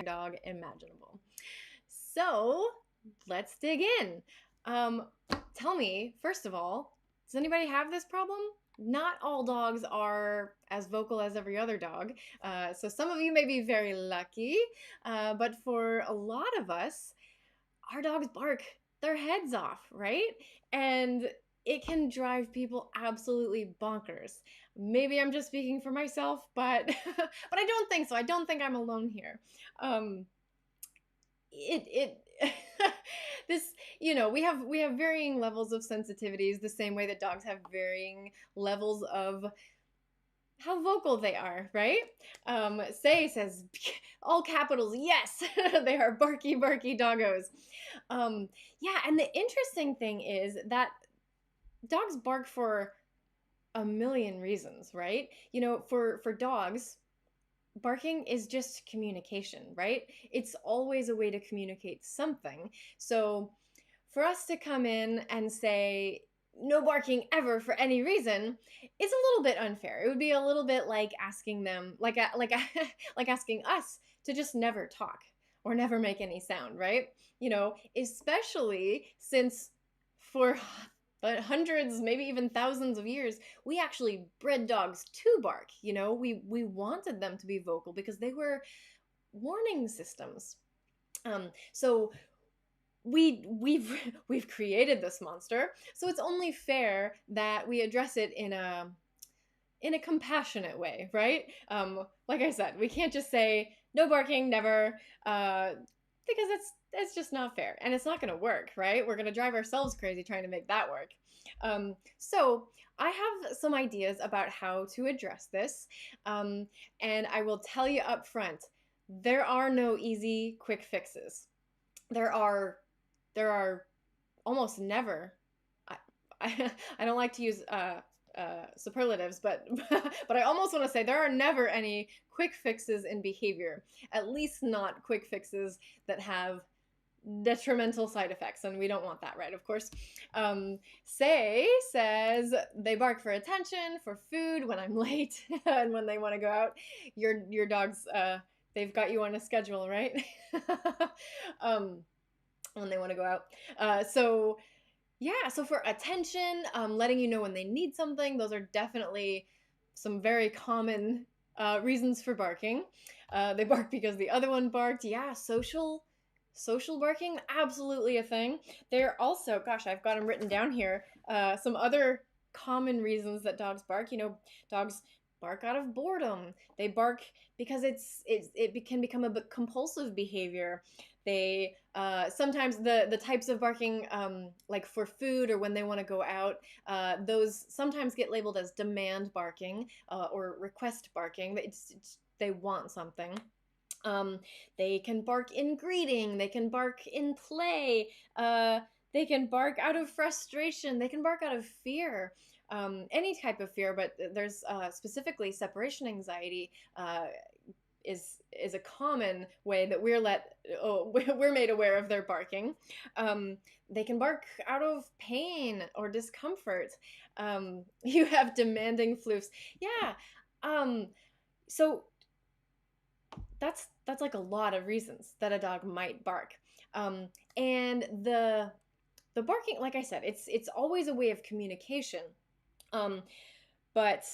dog imaginable. So let's dig in. Tell me, first of all, does anybody have this problem? Not all dogs are as vocal as every other dog. So some of you may be very lucky, but for a lot of us, our dogs bark their heads off, right? And it can drive people absolutely bonkers. Maybe I'm just speaking for myself, but but I don't think so. I don't think I'm alone here. Um, it this we have varying levels of sensitivities the same way that dogs have varying levels of how vocal they are, right? Say says all capitals, yes, they are barky, barky doggos. Um, yeah, and the interesting thing is that dogs bark for a million reasons, right? For dogs, barking is just communication, right? It's always a way to communicate something. So for us to come in and say no barking ever for any reason is a little bit unfair. It would be a little bit like asking them, like asking us to just never talk or never make any sound, right? Especially since for hundreds, maybe even thousands of years, we actually bred dogs to bark. We wanted them to be vocal because they were warning systems. So we've we've created this monster, so it's only fair that we address it in a compassionate way, right? Like I said, we can't just say no barking, never, because it's just not fair, and it's not going to work, right? We're going to drive ourselves crazy trying to make that work. So I have some ideas about how to address this, and I will tell you up front, there are no easy, quick fixes. There are almost never. I don't like to use superlatives, but but I almost want to say there are never any quick fixes in behavior. At least not quick fixes that have detrimental side effects, and we don't want that, right? Of course. Say says they bark for attention, for food, when I'm late, and when they want to go out. Your dogs, they've got you on a schedule, right? When they want to go out. So yeah, so for attention, letting you know when they need something, those are definitely some very common reasons for barking. They bark because the other one barked. Yeah, social barking, absolutely a thing. There also, gosh, I've got them written down here. Some other common reasons that dogs bark. Dogs bark out of boredom. They bark because it can become a bit compulsive behavior. They sometimes the types of barking, like for food or when they want to go out, those sometimes get labeled as demand barking or request barking. They want something. They can bark in greeting. They can bark in play. They can bark out of frustration. They can bark out of fear. Any type of fear, but there's specifically separation anxiety is a common way that we're made aware of their barking. They can bark out of pain or discomfort. You have demanding floofs. Yeah. So that's like a lot of reasons that a dog might bark. And the barking, like I said, it's always a way of communication. But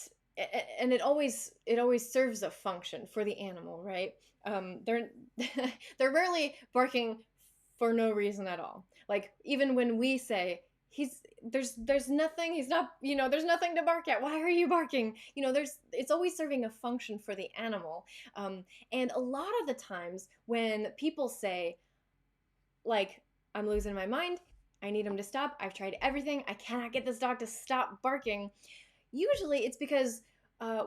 and it always serves a function for the animal, right? They're they're rarely barking for no reason at all. Like even when we say there's nothing, he's not, there's nothing to bark at, why are you barking? It's always serving a function for the animal. And a lot of the times when people say, like, I'm losing my mind, I need him to stop, I've tried everything, I cannot get this dog to stop barking, usually it's because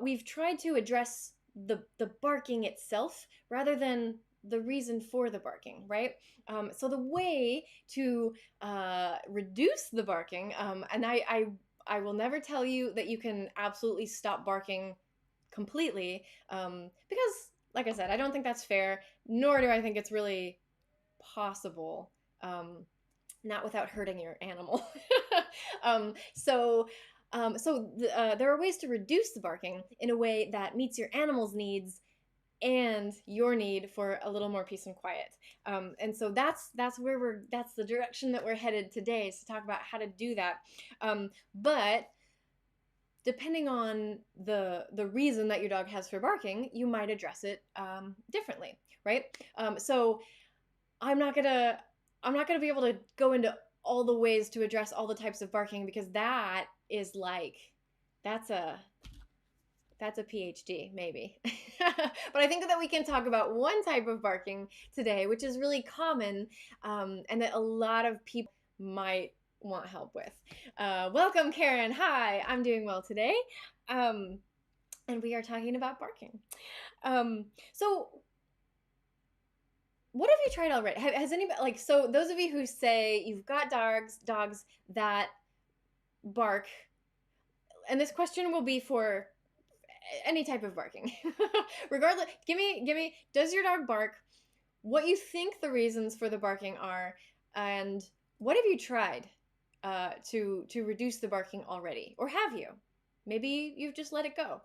we've tried to address the barking itself rather than the reason for the barking, right? So the way to reduce the barking, and I will never tell you that you can absolutely stop barking completely, because, like I said, I don't think that's fair, nor do I think it's really possible, not without hurting your animal. So there are ways to reduce the barking in a way that meets your animal's needs and your need for a little more peace and quiet. And so that's that's the direction that we're headed today, is to talk about how to do that. But depending on the reason that your dog has for barking, you might address it differently, right? So I'm not gonna be able to go into all the ways to address all the types of barking, because that is like that's a PhD, maybe. But I think that we can talk about one type of barking today, which is really common, and that a lot of people might want help with. Welcome, Karen. Hi, I'm doing well today. And we are talking about barking. So what have you tried already? Has anybody, like, so those of you who say you've got dogs that bark, and this question will be for any type of barking. Regardless, give me, does your dog bark? What you think the reasons for the barking are, and what have you tried to reduce the barking already, or have you? Maybe you've just let it go.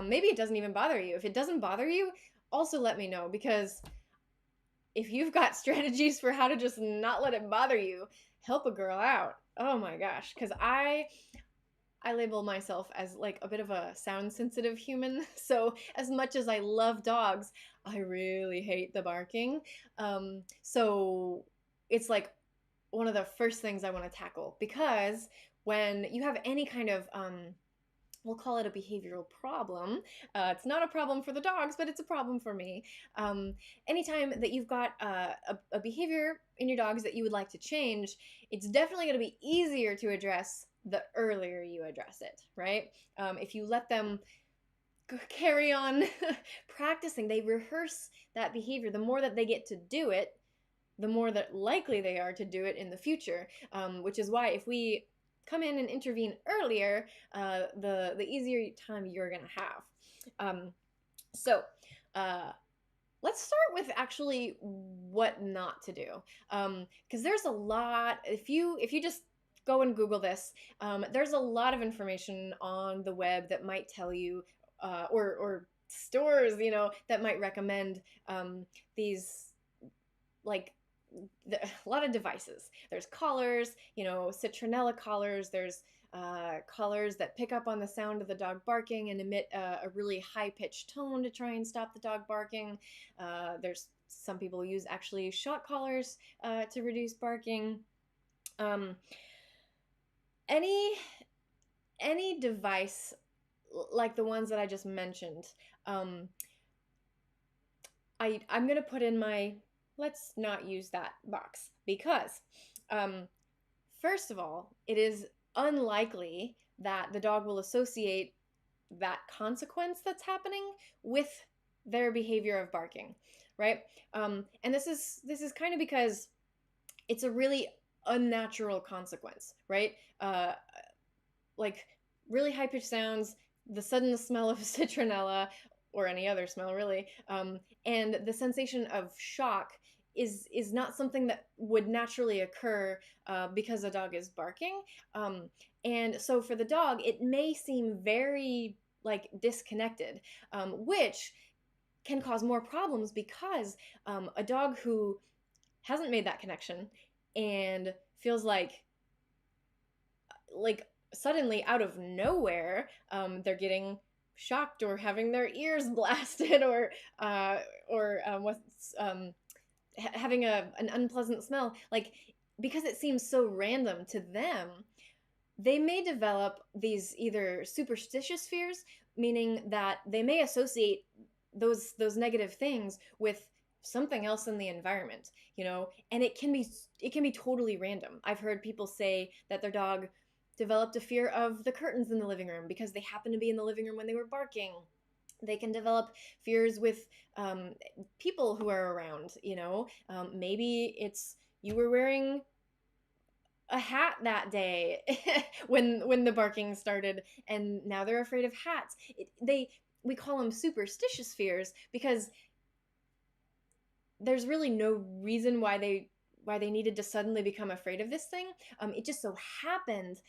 Maybe it doesn't even bother you. If it doesn't bother you, also let me know, because if you've got strategies for how to just not let it bother you, help a girl out. Oh my gosh, because I label myself as like a bit of a sound sensitive human. So as much as I love dogs, I really hate the barking. So it's like one of the first things I want to tackle, because when you have any kind of we'll call it a behavioral problem. It's not a problem for the dogs, but it's a problem for me. Anytime that you've got a behavior in your dogs that you would like to change, it's definitely going to be easier to address the earlier you address it, right? If you let them carry on practicing, they rehearse that behavior. The more that they get to do it, the more that likely they are to do it in the future, which is why if we come in and intervene earlier, the easier time you're going to have. So let's start with actually what not to do, because there's a lot. If you just go and Google this, there's a lot of information on the web that might tell you, or stores, that might recommend these, like, a lot of devices. There's collars, citronella collars. There's collars that pick up on the sound of the dog barking and emit a really high-pitched tone to try and stop the dog barking. There's some people use actually shock collars to reduce barking. Any device like the ones that I just mentioned, I'm gonna put in my let's not use that box, because first of all, it is unlikely that the dog will associate that consequence that's happening with their behavior of barking, right? And this is kind of because it's a really unnatural consequence, right? Like really high-pitched sounds, the sudden smell of citronella, or any other smell really, and the sensation of shock is not something that would naturally occur because a dog is barking. And so for the dog, it may seem very like disconnected, which can cause more problems, because a dog who hasn't made that connection and feels like suddenly out of nowhere they're getting shocked or having their ears blasted, or what's having an unpleasant smell, like, because it seems so random to them, they may develop these either superstitious fears, meaning that they may associate those negative things with something else in the environment, and it can be totally random. I've heard people say that their dog developed a fear of the curtains in the living room because they happened to be in the living room when they were barking. They can develop fears with people who are around, maybe it's you were wearing a hat that day when the barking started, and now they're afraid of hats. We call them superstitious fears because there's really no reason why they needed to suddenly become afraid of this thing. It just so happened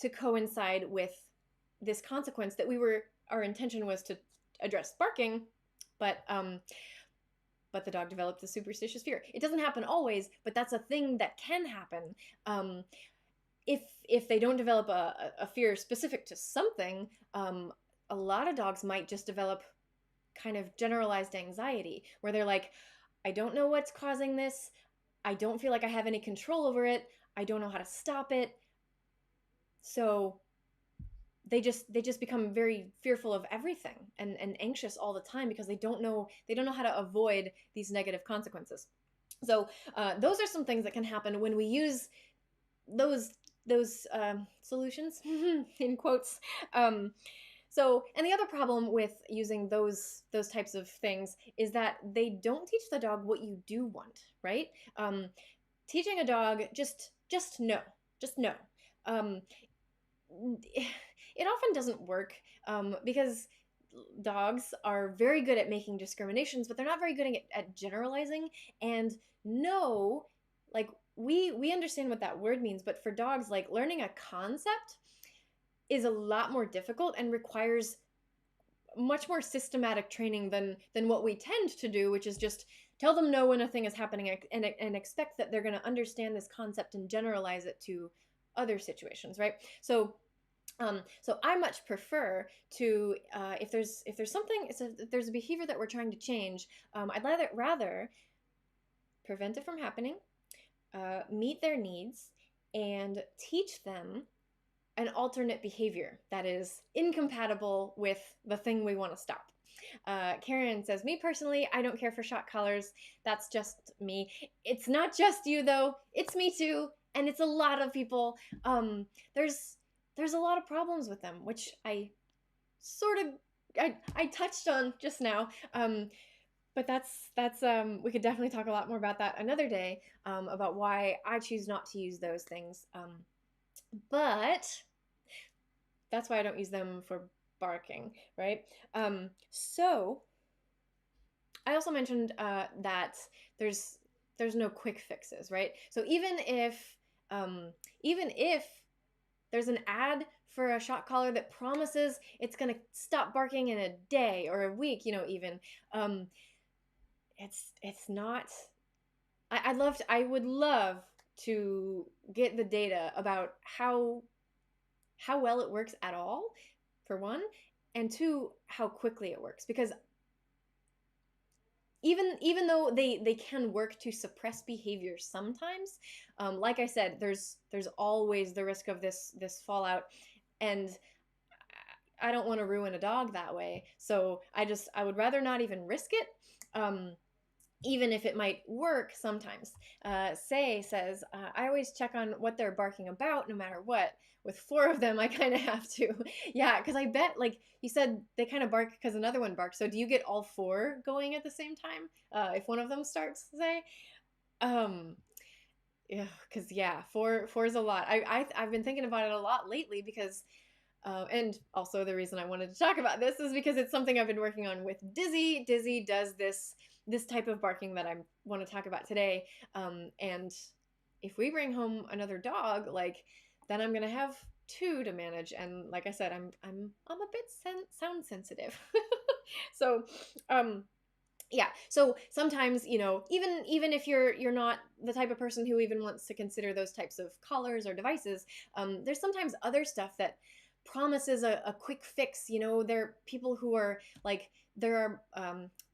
to coincide with this consequence that our intention was to address barking, but the dog developed a superstitious fear. It doesn't happen always, but that's a thing that can happen. If they don't develop a fear specific to something, a lot of dogs might just develop kind of generalized anxiety where they're like, I don't know what's causing this. I don't feel like I have any control over it. I don't know how to stop it. So they just become very fearful of everything and anxious all the time because they don't know how to avoid these negative consequences. So those are some things that can happen when we use those solutions in quotes. So, and the other problem with using those types of things is that they don't teach the dog what you do want, right? Teaching a dog just know, just know. It often doesn't work because dogs are very good at making discriminations, but they're not very good at generalizing. And no, like we understand what that word means, but for dogs, like learning a concept is a lot more difficult and requires much more systematic training than what we tend to do, which is just tell them no when a thing is happening and expect that they're going to understand this concept and generalize it to other situations, right? So I much prefer to if there's something, if there's a behavior that we're trying to change, I'd rather prevent it from happening, meet their needs, and teach them an alternate behavior that is incompatible with the thing we want to stop. Karen says, me personally, I don't care for shock collars. That's just me. It's not just you though. It's me too. And it's a lot of people. There's a lot of problems with them, which I sort of, I touched on just now. But that's we could definitely talk a lot more about that another day, about why I choose not to use those things. But that's why I don't use them for barking, right? So I also mentioned that there's no quick fixes, right? So even if there's an ad for a shock collar that promises it's going to stop barking in a day or a week, even, it's not. I would love to get the data about how well it works at all, for one, and two, how quickly it works. Because even though they can work to suppress behavior sometimes, like I said, there's always the risk of this fallout, and I don't want to ruin a dog that way. So I would rather not even risk it. Even if it might work sometimes. Say says, I always check on what they're barking about no matter what. With 4 of them, I kind of have to. Yeah, because I bet, like you said, they kind of bark because another one barks. So do you get all 4 going at the same time? If one of them starts, say? Yeah, because yeah, 4 is a lot. I've been thinking about it a lot lately because and also the reason I wanted to talk about this is because it's something I've been working on with Dizzy. Dizzy does this type of barking that I want to talk about today. And if we bring home another dog, like, then I'm gonna have 2 to manage. And like I said, I'm a bit sound sensitive. So yeah, so sometimes, even if you're not the type of person who even wants to consider those types of collars or devices, there's sometimes other stuff that promises a quick fix. There are people who are like, they'll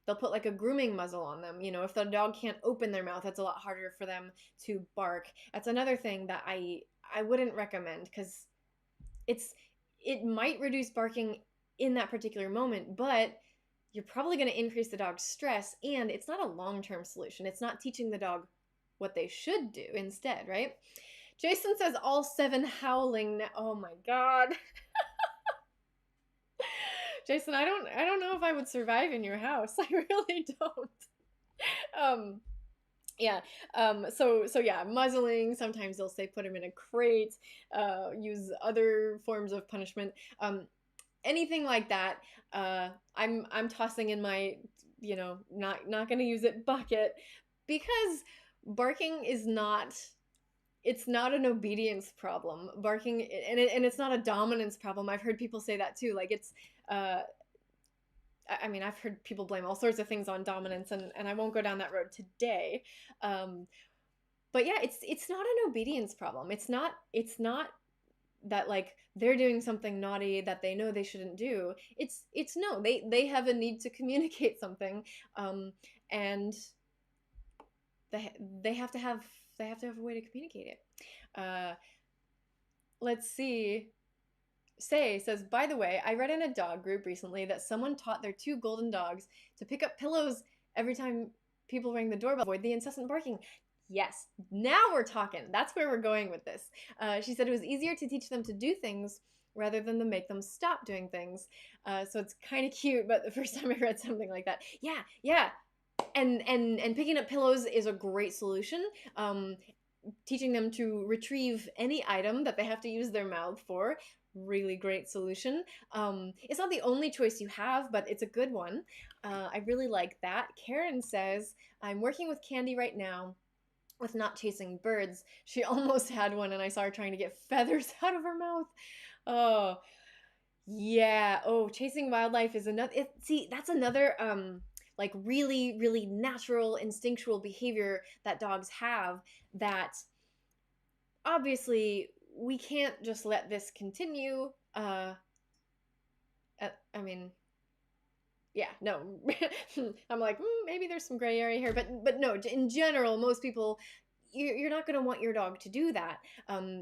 put like a grooming muzzle on them. If the dog can't open their mouth, it's a lot harder for them to bark. That's another thing that I wouldn't recommend, because it might reduce barking in that particular moment, but you're probably going to increase the dog's stress, and it's not a long-term solution. It's not teaching the dog what they should do instead, right? Jason says all 7 howling now. Oh my god. Jason, I don't know if I would survive in your house. I really don't. Yeah. So yeah, muzzling. Sometimes they'll say put him in a crate. Use other forms of punishment. Anything like that. I'm tossing in my, not gonna use it bucket, because barking is not. It's not an obedience problem. Barking, and it's not a dominance problem. I've heard people say that too. Like, it's I mean, I've heard people blame all sorts of things on dominance, and I won't go down that road today. Um, but yeah, it's not an obedience problem. It's not that like they're doing something naughty that they know they shouldn't do. It's no, they have a need to communicate something, um, and they they have to have they have to have a way to communicate it. Uh, let's see. Say says, by the way, I read in a dog group recently that someone taught their two golden dogs to pick up pillows every time people ring the doorbell, avoid the incessant barking. Yes, now we're talking. That's where we're going with this. She said it was easier to teach them to do things rather than to make them stop doing things. So it's kind of cute, but the first time I read something like that, yeah, and picking up pillows is a great solution. Teaching them to retrieve any item that they have to use their mouth for, really great solution. It's not the only choice you have, but it's a good one. I really like that. Karen says, I'm working with Candy right now with not chasing birds. She almost had one, and I saw her trying to get feathers out of her mouth. Oh, yeah. Oh, chasing wildlife is another. See, that's another like really, really natural, instinctual behavior that dogs have. That obviously we can't just let this continue. I mean, yeah, no. I'm like, maybe there's some gray area here, but no. In general, most people, you're not going to want your dog to do that.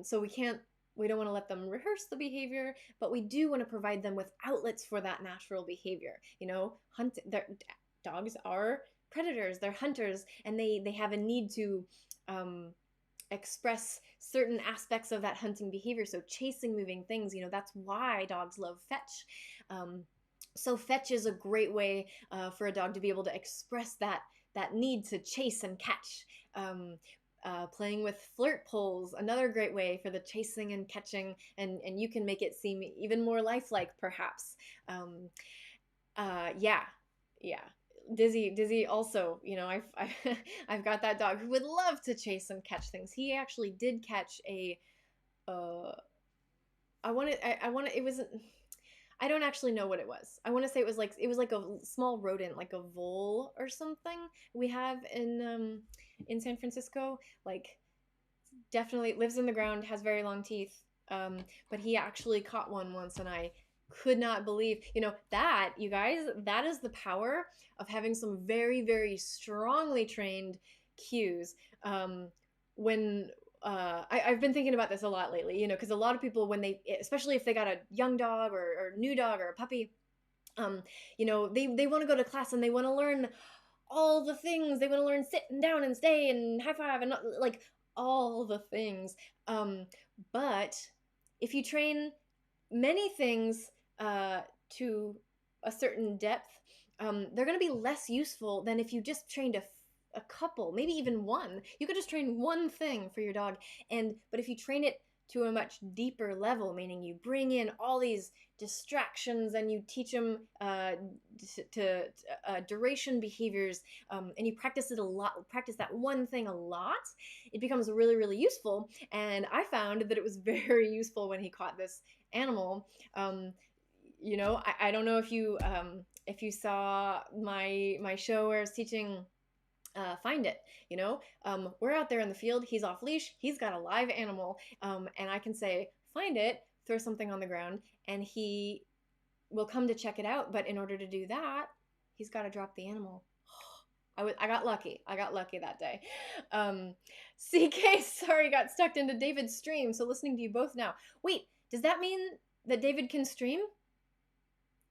So we don't want to let them rehearse the behavior, but we do want to provide them with outlets for that natural behavior. You know, dogs are predators, they're hunters, and they have a need to express certain aspects of that hunting behavior. So chasing moving things, that's why dogs love fetch. So fetch is a great way for a dog to be able to express that need to chase and catch. Playing with flirt poles, another great way for the chasing and catching, and you can make it seem even more lifelike, perhaps. Yeah, yeah. Dizzy also, I've got that dog who would love to chase and catch things. He actually did catch a, I want to, it wasn't, I don't actually know what it was. I want to say it was like a small rodent, like a vole or something we have in San Francisco. Like, definitely lives in the ground, has very long teeth. But he actually caught one once, and I could not believe, that, you guys, that is the power of having some very, very strongly trained cues. When I've been thinking about this a lot lately, because a lot of people, especially if they got a young dog or new dog or a puppy, they want to go to class and they want to learn all the things. They want to learn sit and down and stay and high five and like all the things. But if you train many things to a certain depth, they're going to be less useful than if you just trained a couple, maybe even one. You could just train one thing for your dog, but if you train it to a much deeper level, meaning you bring in all these distractions and you teach them to duration behaviors, and you practice that one thing a lot, it becomes really, really useful. And I found that it was very useful when he caught this animal. I don't know if you saw my show where I was teaching Find It. We're out there in the field, he's off leash, he's got a live animal, and I can say, Find It, throw something on the ground, and he will come to check it out. But in order to do that, he's got to drop the animal. I got lucky that day. CK, sorry, got stuck into David's stream, so listening to you both now. Wait, does that mean that David can stream?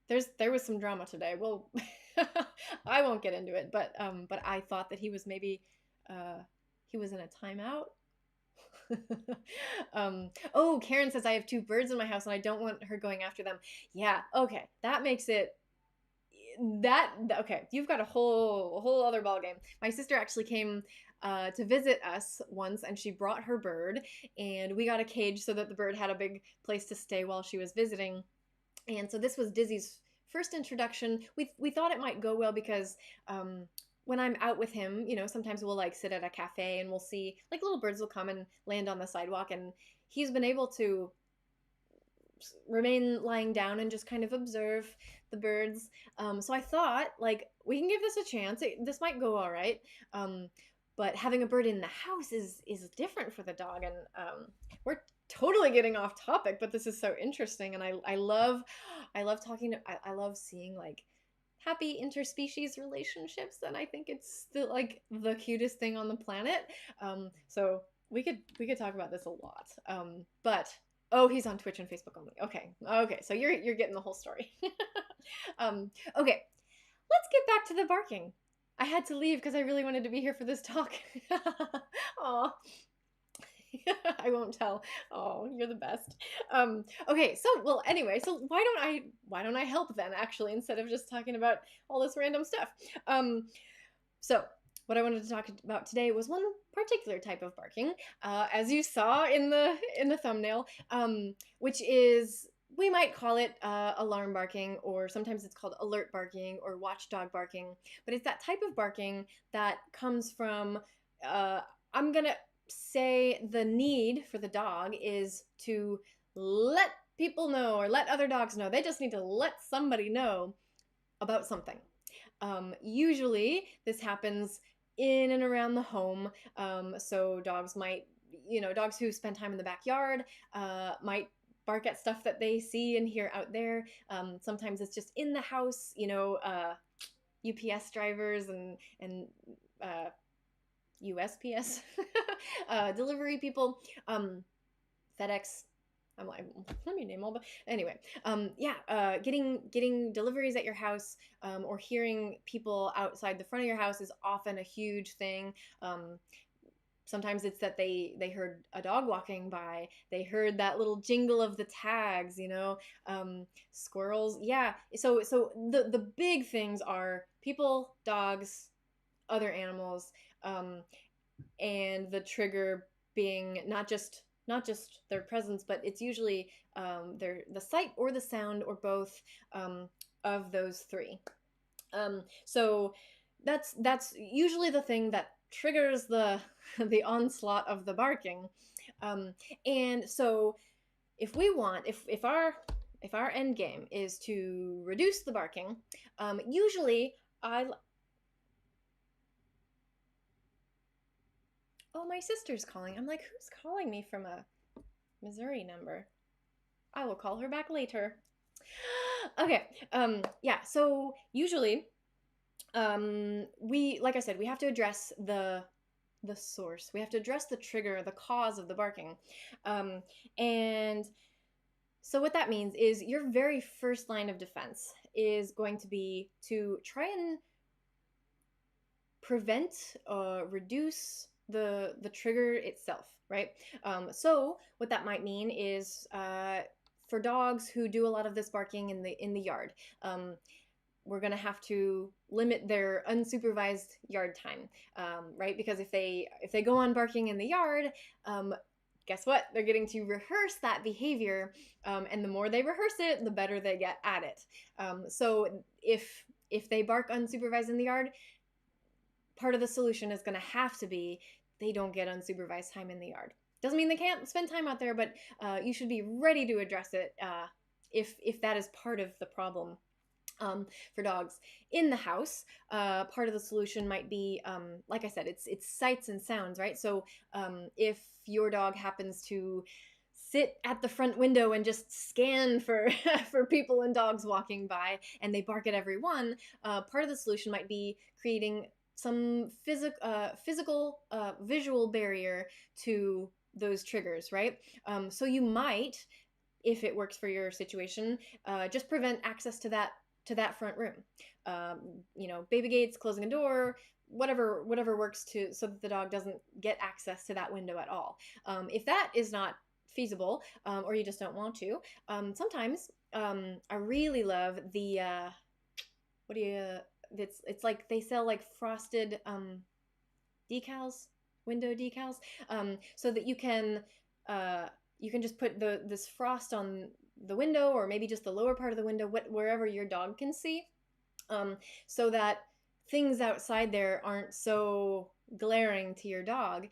There was some drama today. Well, I won't get into it, but I thought that he was maybe he was in a timeout. Oh, Karen says I have two birds in my house and I don't want her going after them. Yeah, okay, that makes it okay. You've got a whole other ballgame. My sister actually came to visit us once, and she brought her bird, and we got a cage so that the bird had a big place to stay while she was visiting. And so this was Dizzy's first introduction. We thought it might go well because when I'm out with him, sometimes we'll like sit at a cafe and we'll see like little birds will come and land on the sidewalk, and he's been able to remain lying down and just kind of observe the birds. So I thought, like, we can give this a chance. This might go all right. But having a bird in the house is different for the dog, and we're totally getting off topic, but this is so interesting, and I love talking to, I love seeing like happy interspecies relationships, and I think it's still like the cutest thing on the planet. So we could talk about this a lot. But oh, he's on Twitch and Facebook only. Okay, so you're getting the whole story. Okay, let's get back to the barking. I had to leave because I really wanted to be here for this talk. Aw. I won't tell. Oh, you're the best. Okay, so well, anyway, so why don't I help then, actually, instead of just talking about all this random stuff? So what I wanted to talk about today was one particular type of barking, as you saw in the thumbnail, which is, we might call it alarm barking, or sometimes it's called alert barking or watchdog barking. But it's that type of barking that comes from, I'm gonna say, the need for the dog is to let people know, or let other dogs know. They just need to let somebody know about something. Usually this happens in and around the home. So dogs might, dogs who spend time in the backyard might bark at stuff that they see and hear out there. Sometimes it's just in the house, UPS drivers and USPS delivery people, FedEx. I'm like, let me name all, but anyway, getting deliveries at your house, or hearing people outside the front of your house is often a huge thing. Sometimes it's that they heard a dog walking by, they heard that little jingle of the tags, squirrels. Yeah. So the big things are people, dogs, other animals, and the trigger being not just their presence, but it's usually the sight or the sound or both, of those three. So that's usually the thing that triggers the the onslaught of the barking. And so if our end game is to reduce the barking, usually I oh, my sister's calling. I'm like, who's calling me from a Missouri number? I will call her back later. Okay. Yeah. So usually, like I said, we have to address the source. We have to address the trigger, the cause of the barking. And so what that means is your very first line of defense is going to be to try and prevent, reduce the trigger itself, right? So what that might mean is, for dogs who do a lot of this barking in the yard, we're gonna have to limit their unsupervised yard time, right? Because if they go on barking in the yard, guess what? They're getting to rehearse that behavior, and the more they rehearse it, the better they get at it. So if they bark unsupervised in the yard, part of the solution is going to have to be they don't get unsupervised time in the yard. Doesn't mean they can't spend time out there, but you should be ready to address it if that is part of the problem. For dogs in the house, part of the solution might be, like I said, it's sights and sounds, right? So if your dog happens to sit at the front window and just scan for for people and dogs walking by, and they bark at everyone, part of the solution might be creating some physical visual barrier to those triggers, right? So you might, if it works for your situation, just prevent access to that front room. Baby gates, closing a door, whatever works so that the dog doesn't get access to that window at all. If that is not feasible, or you just don't want to, sometimes I really love the it's like they sell like frosted decals, window decals, so that you can just put this frost on the window, or maybe just the lower part of the window, wherever your dog can see, so that things outside there aren't so glaring to your dog.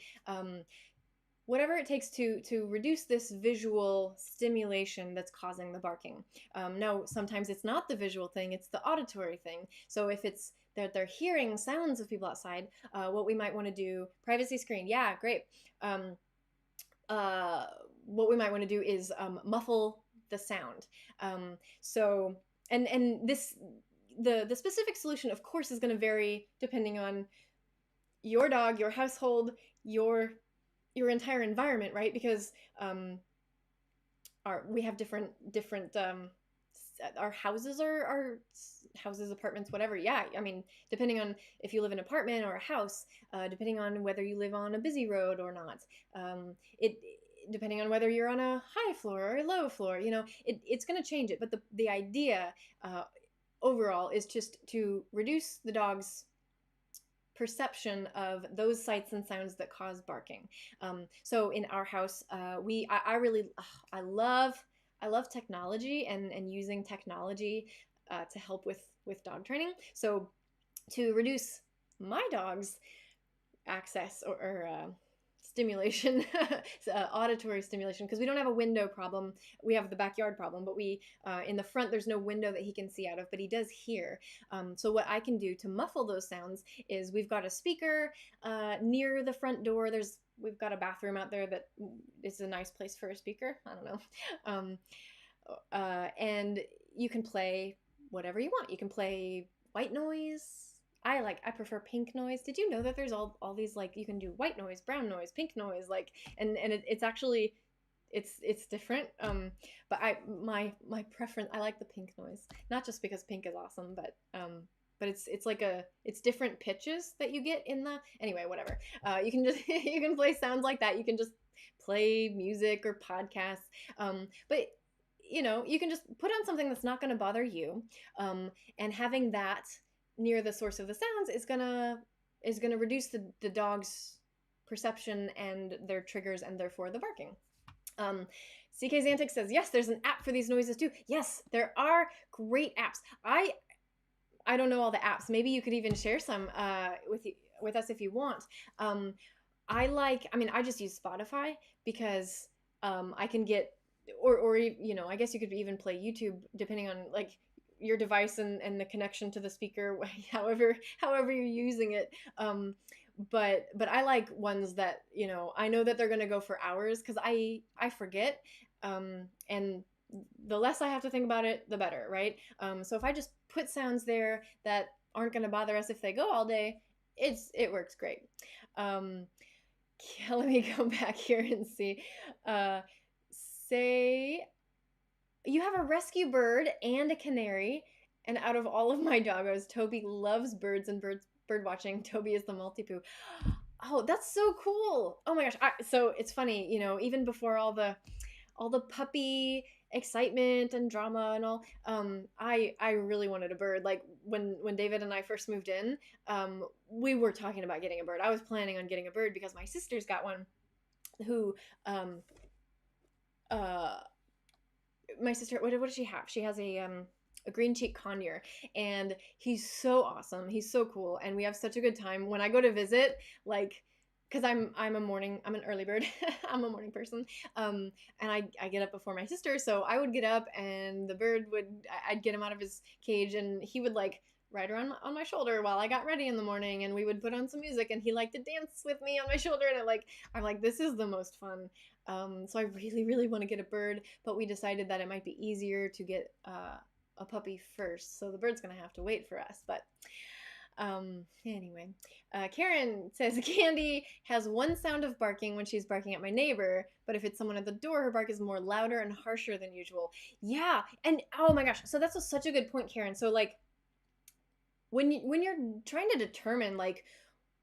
whatever it takes to reduce this visual stimulation that's causing the barking. Now, sometimes it's not the visual thing; it's the auditory thing. So if it's that they're hearing sounds of people outside, what we might want to do, privacy screen, yeah, great. Um, uh, what we might want to do is muffle the sound. So and this the specific solution, of course, is going to vary depending on your dog, your household, your entire environment, right? Because we have different our houses are houses, apartments, whatever. Yeah, I mean, depending on if you live in an apartment or a house, depending on whether you live on a busy road or not, it depending on whether you're on a high floor or a low floor, it's going to change it. But the idea overall is just to reduce the dog's perception of those sights and sounds that cause barking. So in our house, I really I love technology and using technology to help with dog training. So to reduce my dog's access or stimulation, auditory stimulation, because we don't have a window problem. We have the backyard problem, but we in the front there's no window that he can see out of, but he does hear. So what I can do to muffle those sounds is we've got a speaker near the front door. We've got a bathroom out there that is a nice place for a speaker. I don't know. And you can play whatever you want. You can play white noise. I prefer pink noise. Did you know that there's all these, like, you can do white noise, brown noise, pink noise, like, and it's actually it's different. But my preference, I like the pink noise, not just because pink is awesome, but it's like it's different pitches that you get in the, anyway, whatever. You can just you can play sounds like that. You can just play music or podcasts. But you can just put on something that's not going to bother you, and having that near the source of the sounds is gonna reduce the dog's perception and their triggers, and therefore the barking. CK Xantic says, yes, there's an app for these noises too. Yes, there are great apps. I don't know all the apps. Maybe you could even share some with us if you want. I just use Spotify because I can get, or I guess you could even play YouTube depending on, like, your device and the connection to the speaker, however you're using it. But I like ones that I know that they're going to go for hours, because I forget, and the less I have to think about it, the better, right? So if I just put sounds there that aren't going to bother us if they go all day, it works great. Let me go back here and see. Say you have a rescue bird and a canary, and out of all of my doggos, Toby loves birds and bird watching. Toby is the multi-poo. Oh, that's so cool. Oh my gosh. So it's funny, even before all the puppy excitement and drama and all, I really wanted a bird. Like when David and I first moved in, we were talking about getting a bird. I was planning on getting a bird because my sister's got one who my sister, what does she have? She has a green cheek conure, and he's so awesome. He's so cool, and we have such a good time when I go to visit. Like, because I'm an early bird. I'm a morning person, and I get up before my sister, so I would get up, and the bird I'd get him out of his cage, and he would, like, ride around on my shoulder while I got ready in the morning, and we would put on some music, and he liked to dance with me on my shoulder, and I'm like, this is the most fun. So I really, really want to get a bird, but we decided that it might be easier to get a puppy first, so the bird's gonna have to wait for us. But anyway, Karen says Candy has one sound of barking when she's barking at my neighbor, but if it's someone at the door, her bark is more louder and harsher than usual. Yeah, and oh my gosh, so that's such a good point, Karen. So, like, when you're trying to determine, like,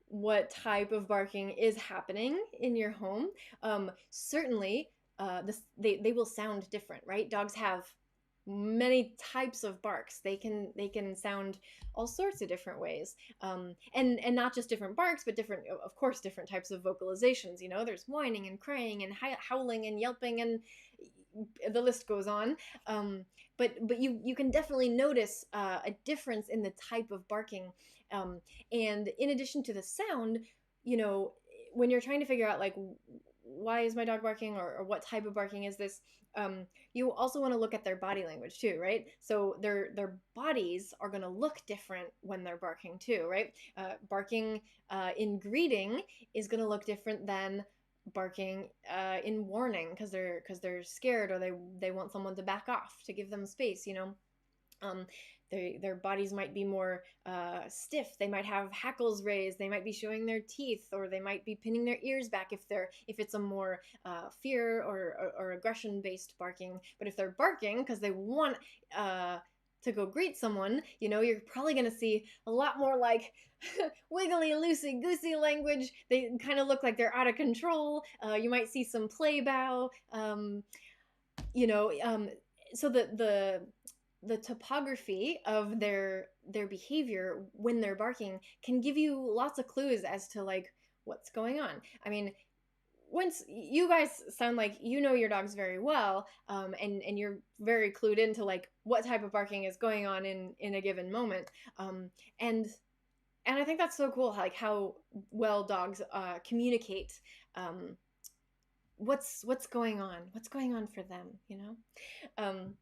what type of barking is happening in your home, certainly they will sound different, right? Dogs have many types of barks. They can sound all sorts of different ways, and not just different barks, but different, of course, different types of vocalizations. There's whining and craying and howling and yelping, and the list goes on. But you can definitely notice a difference in the type of barking, and in addition to the sound, when you're trying to figure out, like, why is my dog barking, or what type of barking is this? You also want to look at their body language too, right? So their bodies are going to look different when they're barking too, right? Barking in greeting is going to look different than barking in warning, because they're scared, or they want someone to back off, to give them space, you know. um, their bodies might be more stiff. They might have hackles raised. They might be showing their teeth, or they might be pinning their ears back if it's a more fear or aggression based barking. But if they're barking because they want to go greet someone, you know, you're probably going to see a lot more like wiggly, loosey goosey language. They kind of look like they're out of control. You might see some play bow. You know, so the topography of their behavior when they're barking can give you lots of clues as to like what's going on. I mean, once you guys sound like you know your dogs very well, and you're very clued into like what type of barking is going on in a given moment, um, and and I think that's so cool, like how well dogs communicate um, what's going on for them, you know. um,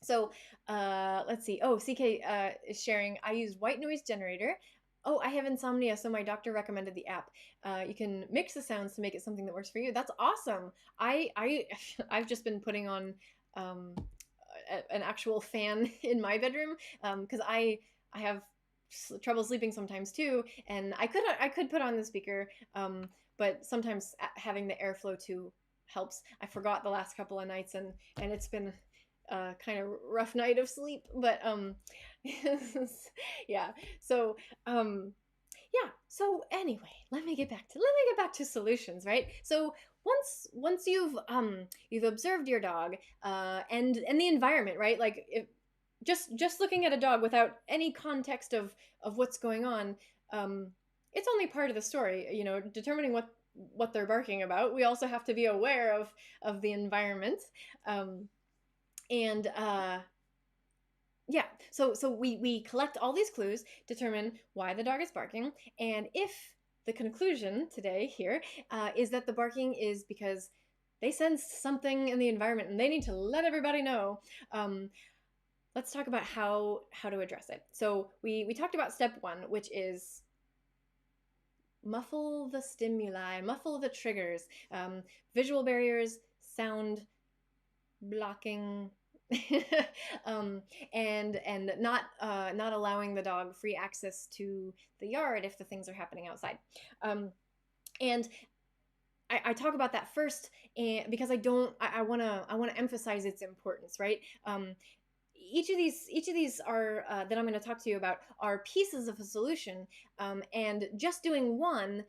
so let's see. Oh, CK is sharing. I use white noise generator. Oh, I have insomnia, so my doctor recommended the app. You can mix the sounds to make it something that works for you. That's awesome. I've just been putting on um, an actual fan in my bedroom because I have trouble sleeping sometimes too, and I could put on the speaker, but sometimes having the airflow too helps. I forgot the last couple of nights, and it's been kind of rough night of sleep, but yeah. So yeah. So anyway, let me get back to solutions, right? So once you've observed your dog and the environment, right? Like if just looking at a dog without any context of what's going on, it's only part of the story. You know, determining what they're barking about. We also have to be aware of the environment. And yeah, so we collect all these clues, determine why the dog is barking, and if the conclusion today here is that the barking is because they sense something in the environment and they need to let everybody know, let's talk about how to address it. So we talked about step one, which is muffle the stimuli, muffle the triggers, visual barriers, sound blocking, and not allowing the dog free access to the yard if the things are happening outside. And I talk about that first, and because I want to emphasize its importance, right? Each of these are that I'm going to talk to you about are pieces of a solution, and just doing one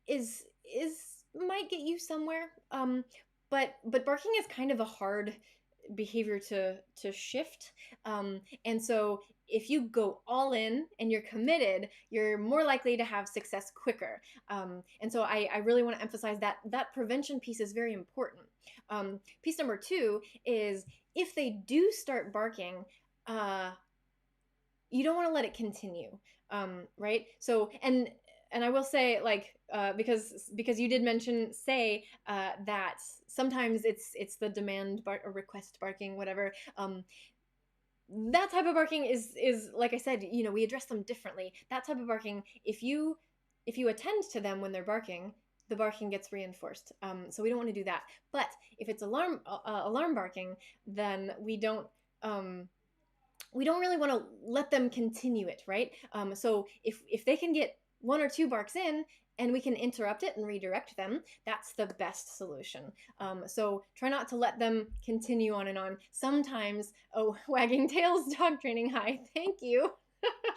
is might get you somewhere. But barking is kind of a hard behavior to shift, and so if you go all in and you're committed, you're more likely to have success quicker. And so I really want to emphasize that prevention piece is very important. Piece number two is if they do start barking, you don't want to let it continue, right? So and I will say, like, because you did mention that sometimes it's the demand or request barking, whatever. That type of barking is like I said, you know, we address them differently. That type of barking, if you attend to them when they're barking, the barking gets reinforced. So we don't want to do that. But if it's alarm barking, then we don't really want to let them continue it, right? So if they can get one or two barks in and we can interrupt it and redirect them, that's the best solution. So try not to let them continue on and on. Sometimes, oh, wagging tails dog training, hi, thank you.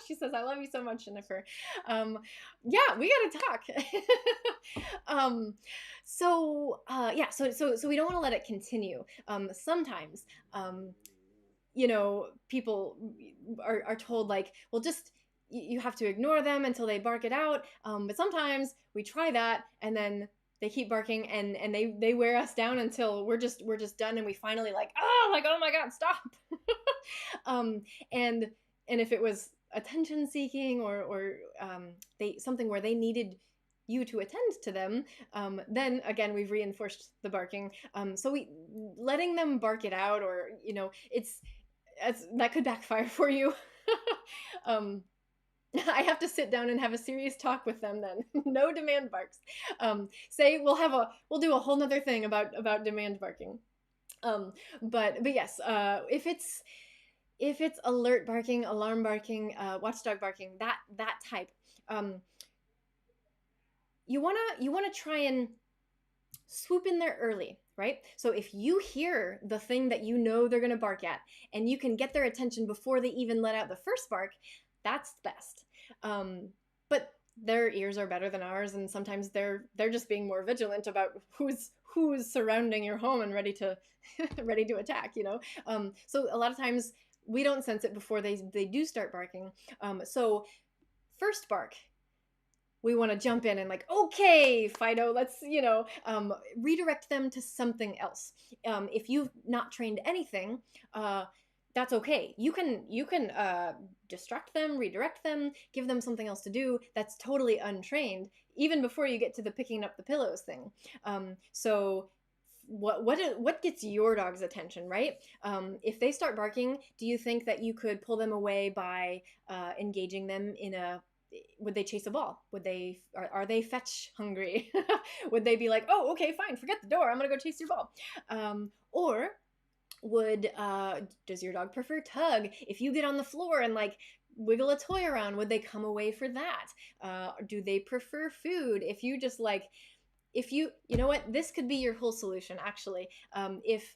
She says, I love you so much, Jennifer. Yeah, we gotta talk. Yeah, so we don't want to let it continue. Sometimes, you know, people are told like, well, just you have to ignore them until they bark it out. But sometimes we try that and then they keep barking and they wear us down until we're just done and we finally like oh my god, stop. And if it was attention seeking or they something where they needed you to attend to them, then again we've reinforced the barking. So we letting them bark it out, or it's that could backfire for you. um, I have to sit down and have a serious talk with them then. No demand barks. Say we'll do a whole nother thing about demand barking. But yes, if it's alert barking, alarm barking, watchdog barking, that type, um, you wanna try and swoop in there early, right? So if you hear the thing that you know they're gonna bark at, and you can get their attention before they even let out the first bark, that's best. But their ears are better than ours, and sometimes they're just being more vigilant about who's surrounding your home and ready to ready to attack. So a lot of times we don't sense it before they do start barking. So first bark, we want to jump in and like, okay, Fido, let's redirect them to something else. If you've not trained anything, that's okay. You can distract them, redirect them, give them something else to do that's totally untrained, even before you get to the picking up the pillows thing. So what gets your dog's attention, right? If they start barking, do you think that you could pull them away by engaging them in a would they chase a ball? Are they fetch hungry? Would they be like, oh, okay, fine, forget the door, I'm gonna go chase your ball? Or would does your dog prefer tug? If you get on the floor and like wiggle a toy around, would they come away for that? Do they prefer food? If you know what, this could be your whole solution actually. If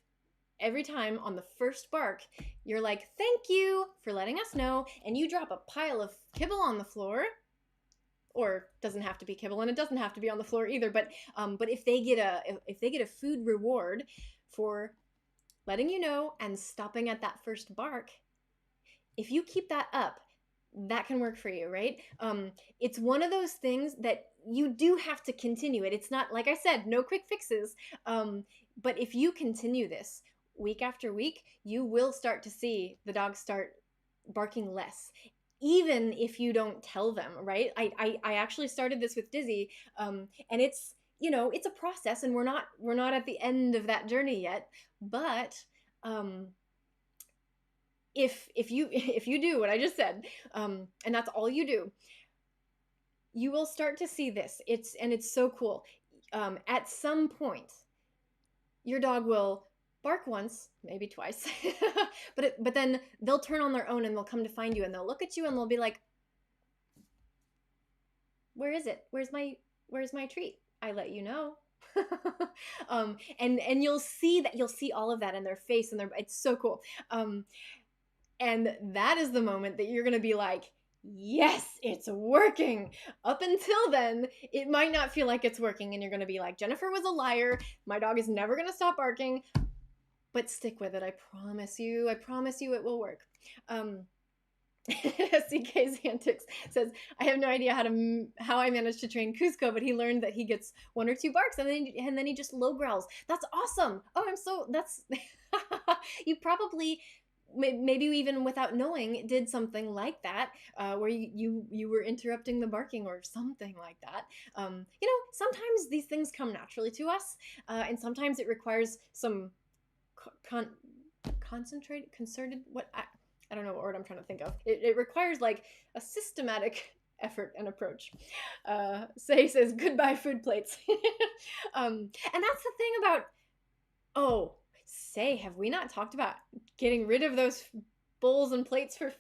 every time on the first bark you're like, thank you for letting us know, and you drop a pile of kibble on the floor, or doesn't have to be kibble, and it doesn't have to be on the floor either, but if they get a food reward for letting you know and stopping at that first bark, if you keep that up, that can work for you, right? It's one of those things that you do have to continue it. It's not, like I said, no quick fixes. But if you continue this week after week, you will start to see the dogs start barking less, even if you don't tell them, right? I actually started this with Dizzy, and it's it's a process, and we're not at the end of that journey yet. But if you do what I just said, and that's all you do, you will start to see this. It's so cool. At some point, your dog will bark once, maybe twice, but then they'll turn on their own and they'll come to find you, and they'll look at you and they'll be like, "Where is it? Where's my treat? I let you know." And you'll see all of that in their face, and it's so cool. And that is the moment that you're going to be like, yes, it's working. Up until then, it might not feel like it's working, and you're going to be like, Jennifer was a liar. My dog is never going to stop barking. But stick with it. I promise you it will work. CK's Antics says, I have no idea how I managed to train Cusco, but he learned that he gets one or two barks, and then he just low growls. That's awesome. Oh, that's you probably, maybe even without knowing, did something like that, where you were interrupting the barking or something like that. Sometimes these things come naturally to us, and sometimes it requires some concerted, what I don't know what word I'm trying to think of. It requires like a systematic effort and approach. Say says, goodbye food plates. And that's the thing about, Say, have we not talked about getting rid of those bowls and plates for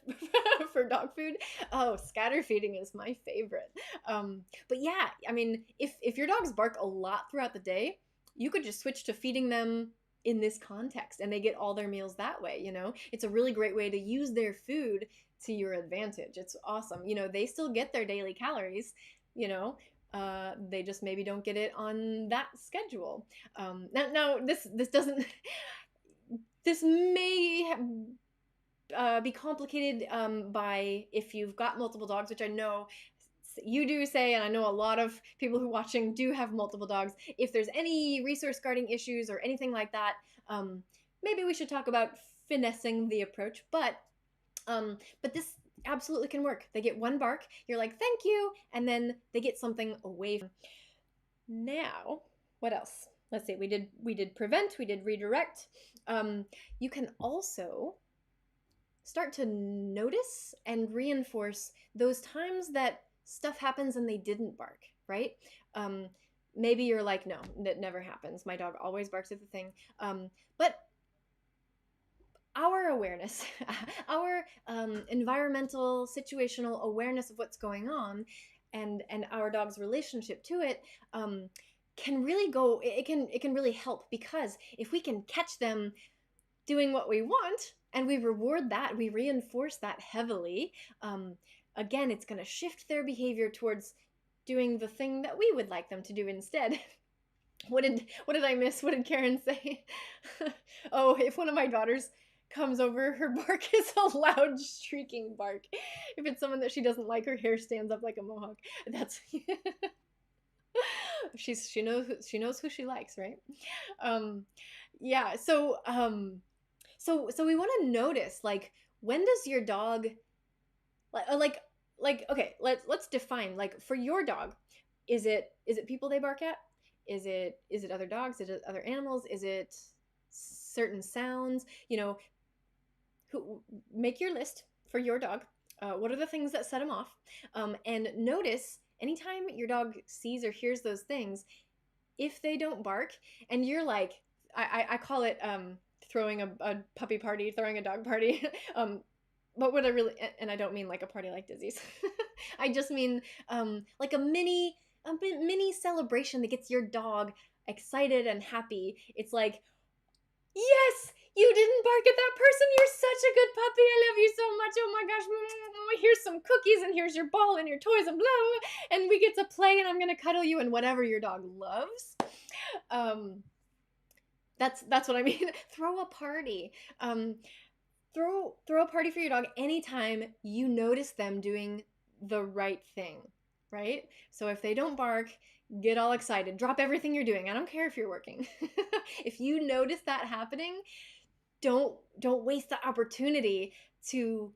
for dog food? Oh, scatter feeding is my favorite. But yeah, I mean, if your dogs bark a lot throughout the day, you could just switch to feeding them in this context, and they get all their meals that way. It's a really great way to use their food to your advantage. It's awesome. They still get their daily calories, they just maybe don't get it on that schedule. Now this doesn't this may be complicated by if you've got multiple dogs, which I know you do say, and I know a lot of people who are watching do have multiple dogs. If there's any resource guarding issues or anything like that, maybe we should talk about finessing the approach. But this, absolutely can work. They get one bark, you're like, thank you, and then they get something away from. Now, what else? Let's see. We did prevent. We did redirect. You can also start to notice and reinforce those times that stuff happens and they didn't bark. Right? Um, Maybe you're like, no, that never happens. My dog always barks at the thing. But our awareness, our environmental, situational awareness of what's going on, and our dog's relationship to it, can really go. It can really help, because if we can catch them doing what we want and we reward that, we reinforce that heavily. Again, it's going to shift their behavior towards doing the thing that we would like them to do instead. What did I miss? What did Karen say? Oh, if one of my daughters comes over, her bark is a loud shrieking bark. If it's someone that she doesn't like, her hair stands up like a mohawk. That's she knows who she likes, right? Um, yeah. So we want to notice, like, when does your dog like okay, let's define, like, for your dog, is it people they bark at? Is it other dogs? Is it other animals? Is it certain sounds? Who Make your list for your dog. What are the things that set him off? And notice anytime your dog sees or hears those things, if they don't bark, and you're like, I call it throwing a puppy party, throwing a dog party. But what I really, and I don't mean like a party like Dizzy's. I just mean like a mini celebration that gets your dog excited and happy. It's like, yes, you didn't bark at that person. You're such a good puppy. I love you so much. Oh my gosh. Here's some cookies, and here's your ball and your toys, and blah, blah, and we get to play, and I'm going to cuddle you, and whatever your dog loves. Um, that's what I mean. Throw a party. Throw a party for your dog anytime you notice them doing the right thing, right? So if they don't bark, get all excited. Drop everything you're doing. I don't care if you're working. If you notice that happening, don't waste the opportunity to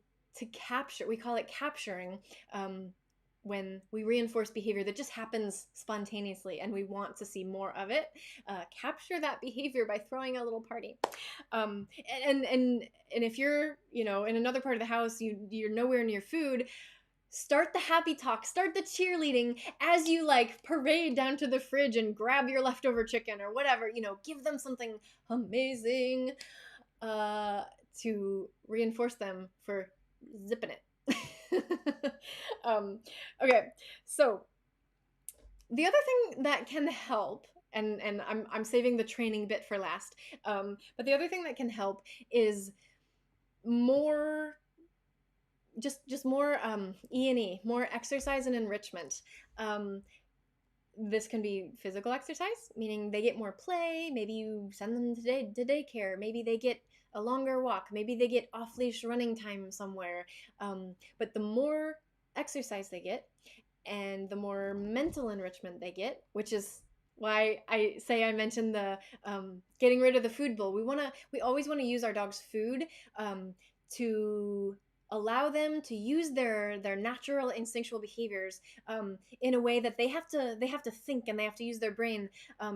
capture. We call it capturing. When we reinforce behavior that just happens spontaneously and we want to see more of it, capture that behavior by throwing a little party. And if you're in another part of the house, you're nowhere near food, start the happy talk, start the cheerleading as you like parade down to the fridge and grab your leftover chicken or whatever. Give them something amazing to reinforce them for zipping it. Okay, so the other thing that can help, and I'm saving the training bit for last, but the other thing that can help is more just more E&E, more exercise and enrichment. This can be physical exercise, meaning they get more play. Maybe you send them to daycare. Maybe they get a longer walk. Maybe they get off-leash running time somewhere. But the more exercise they get and the more mental enrichment they get, which is why I mentioned the getting rid of the food bowl. We always want to use our dog's food to allow them to use their natural instinctual behaviors in a way that they have to think, and they have to use their brain,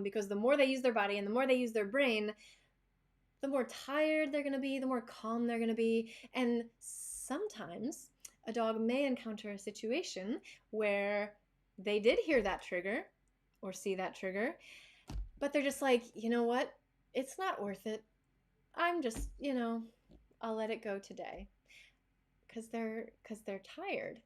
because the more they use their body and the more they use their brain, the more tired they're going to be, the more calm they're going to be. And sometimes a dog may encounter a situation where they did hear that trigger or see that trigger, but they're just like, you know what, it's not worth it. I'm just, I'll let it go today, because they're tired.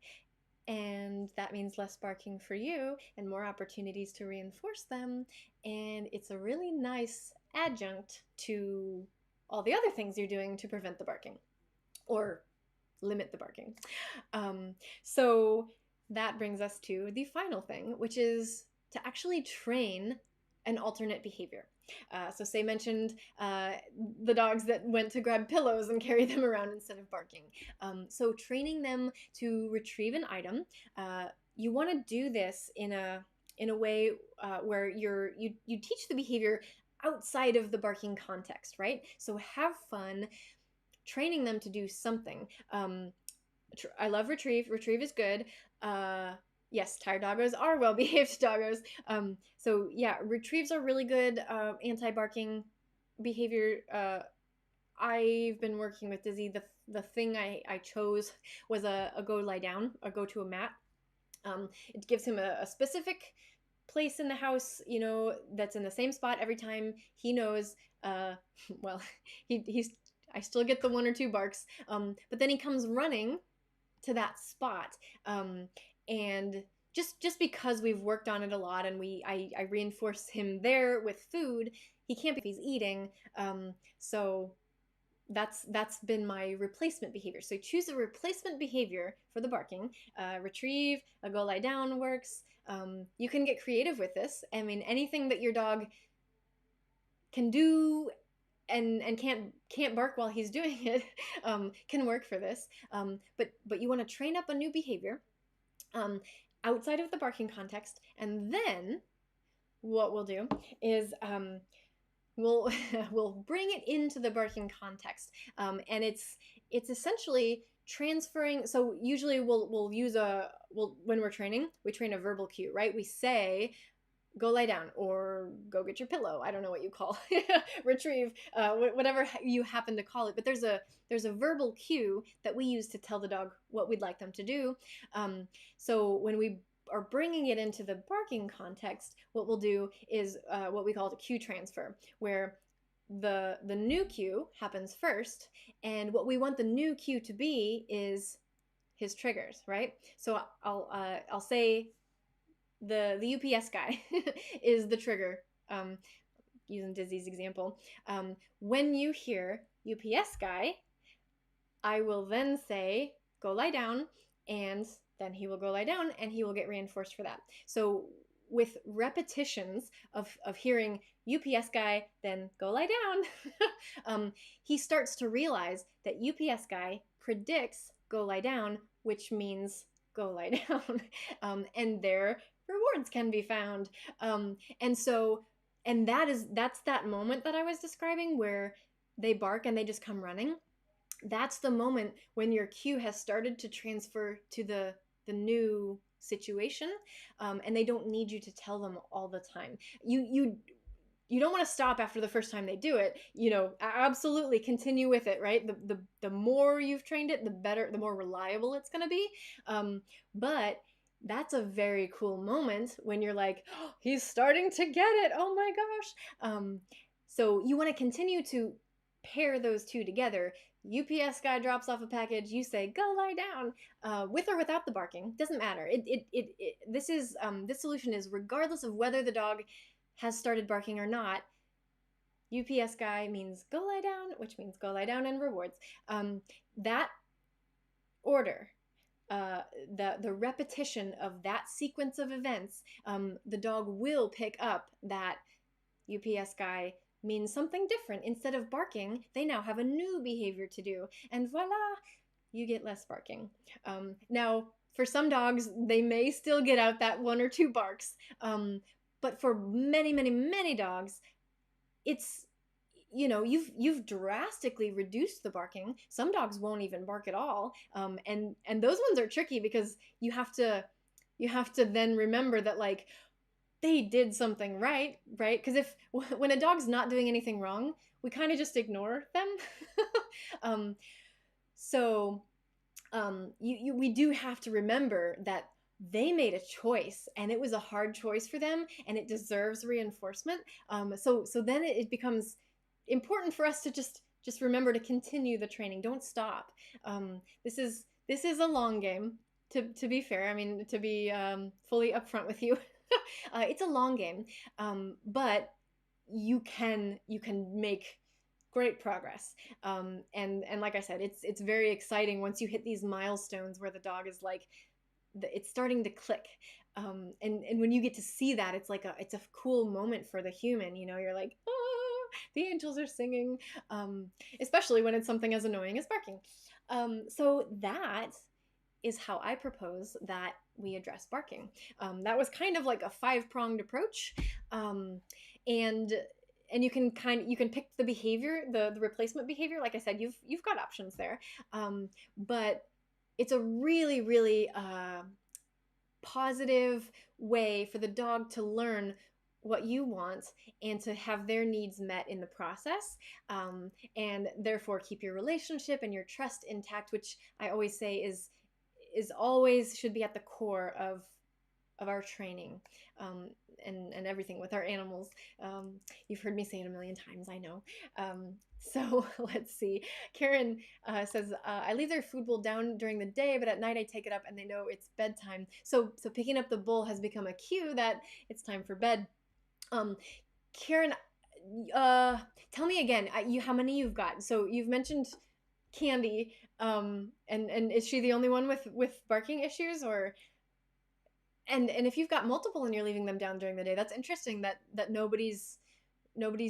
And that means less barking for you and more opportunities to reinforce them. And it's a really nice adjunct to all the other things you're doing to prevent the barking or limit the barking. So that brings us to the final thing, which is to actually train an alternate behavior. So Say mentioned the dogs that went to grab pillows and carry them around instead of barking. So training them to retrieve an item, you want to do this in a way where you teach the behavior outside of the barking context, right? So have fun training them to do something. I love retrieve. Retrieve is good. Yes, tired doggos are well behaved doggos. So yeah, retrieves are really good anti barking behavior. I've been working with Dizzy. The thing I chose was a go lie down, a go to a mat. It gives him a specific place in the house, that's in the same spot every time. He knows. Well, he's. I still get the one or two barks, but then he comes running to that spot, and just because we've worked on it a lot, and I reinforce him there with food. He can't be if he's eating. So that's been my replacement behavior. So choose a replacement behavior for the barking. Retrieve, a go lie down works. You can get creative with this. I mean, anything that your dog can do and can't bark while he's doing it can work for this. But you want to train up a new behavior outside of the barking context, and then what we'll do is we'll we'll bring it into the barking context, and it's essentially transferring. So usually we'll use when we're training, we train a verbal cue, right? We say go lie down or go get your pillow. I don't know what you call retrieve, whatever you happen to call it. But there's a verbal cue that we use to tell the dog what we'd like them to do. So when we are bringing it into the barking context, what we'll do is what we call the cue transfer, where the new cue happens first, and what we want the new cue to be is his triggers, right? So I'll say the UPS guy is the trigger. Using Dizzy's example, when you hear UPS guy, I will then say go lie down, and then he will go lie down, and he will get reinforced for that. So with repetitions of hearing UPS guy, then go lie down, he starts to realize that UPS guy predicts go lie down, which means go lie down, and there rewards can be found. And that's that moment that I was describing where they bark and they just come running. That's the moment when your cue has started to transfer to the new situation, and they don't need you to tell them all the time. You don't want to stop after the first time they do it. Absolutely continue with it, right? The more you've trained it, the better, the more reliable it's going to be. But that's a very cool moment when you're like, oh, he's starting to get it. Oh my gosh. So you want to continue to pair those two together. UPS guy drops off a package, you say go lie down, with or without the barking, doesn't matter. This solution is regardless of whether the dog has started barking or not. UPS guy means go lie down, which means go lie down and rewards. That order, the repetition of that sequence of events, the dog will pick up that UPS guy means something different. Instead of barking, they now have a new behavior to do, and voila, you get less barking. Now, for some dogs, they may still get out that one or two barks, but for many, many, many dogs, it's you've drastically reduced the barking. Some dogs won't even bark at all, and those ones are tricky because you have to then remember that, like, they did something right? Because when a dog's not doing anything wrong, we kind of just ignore them. We do have to remember that they made a choice, and it was a hard choice for them, and it deserves reinforcement. So then it becomes important for us to just remember to continue the training. Don't stop. This is a long game. To be fair, I mean, to be fully upfront with you, it's a long game, but you can make great progress. And like I said, it's very exciting once you hit these milestones where the dog is like, it's starting to click. And when you get to see that, it's like it's a cool moment for the human. You're like, oh, the angels are singing, especially when it's something as annoying as barking. So that is how I propose that we address barking. That was kind of like a 5-pronged approach, and you can pick the behavior, the replacement behavior. Like I said, you've got options there, but it's a really, really positive way for the dog to learn what you want and to have their needs met in the process, and therefore keep your relationship and your trust intact, which I always say is always should be at the core of our training, um, and everything with our animals. You've heard me say it a million times, I know. So let's see. Karen says, I leave their food bowl down during the day, but at night I take it up and they know it's bedtime. So picking up the bowl has become a cue that it's time for bed. Um, Karen, uh, tell me again, how many you've got? So you've mentioned Candy, and is she the only one with barking issues, or and if you've got multiple and you're leaving them down during the day, that's interesting that nobody's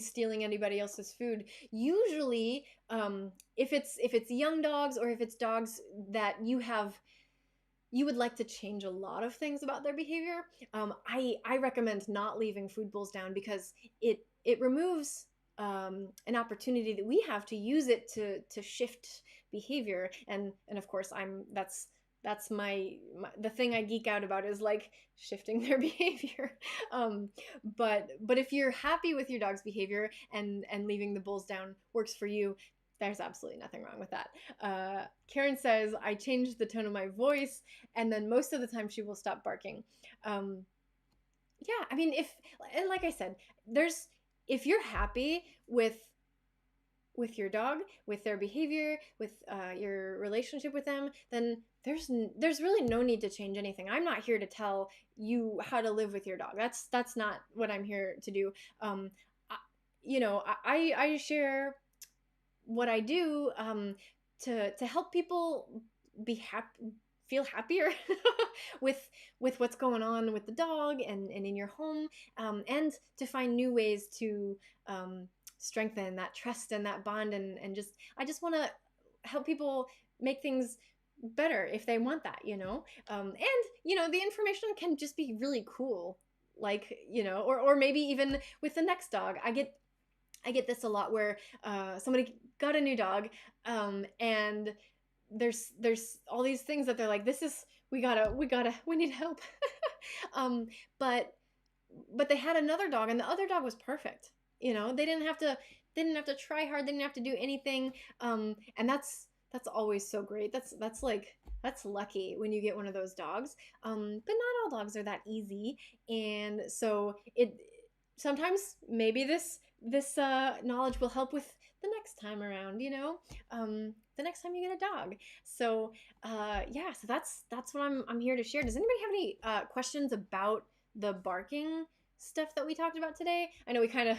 stealing anybody else's food. Usually, if it's young dogs, or if it's dogs that you would like to change a lot of things about their behavior, I recommend not leaving food bowls down, because it removes an opportunity that we have to use it to shift behavior. And of course, that's the thing I geek out about, is like shifting their behavior. But if you're happy with your dog's behavior, and leaving the bowls down works for you, there's absolutely nothing wrong with that. Karen says, I changed the tone of my voice, and then most of the time she will stop barking. Yeah, I mean, and like I said, there's if you're happy with your dog, with their behavior, with your relationship with them, then there's really no need to change anything. I'm not here to tell you how to live with your dog. That's not what I'm here to do. I, I share what I do, to help people be happy, feel happier with what's going on with the dog, and in your home, and to find new ways to strengthen that trust and that bond, and I just want to help people make things better if they want that, and the information can just be really cool, like, or maybe even with the next dog. I get this a lot, where somebody got a new dog, and there's all these things that they're like, this is we need help. um, but they had another dog, and the other dog was perfect. They didn't have to try hard. They didn't have to do anything. And that's always so great. That's lucky when you get one of those dogs. But not all dogs are that easy, and so it sometimes maybe this knowledge will help with the next time around, the next time you get a dog. So yeah, so that's what I'm here to share. Does anybody have any questions about the barking stuff that we talked about today? I know we kind of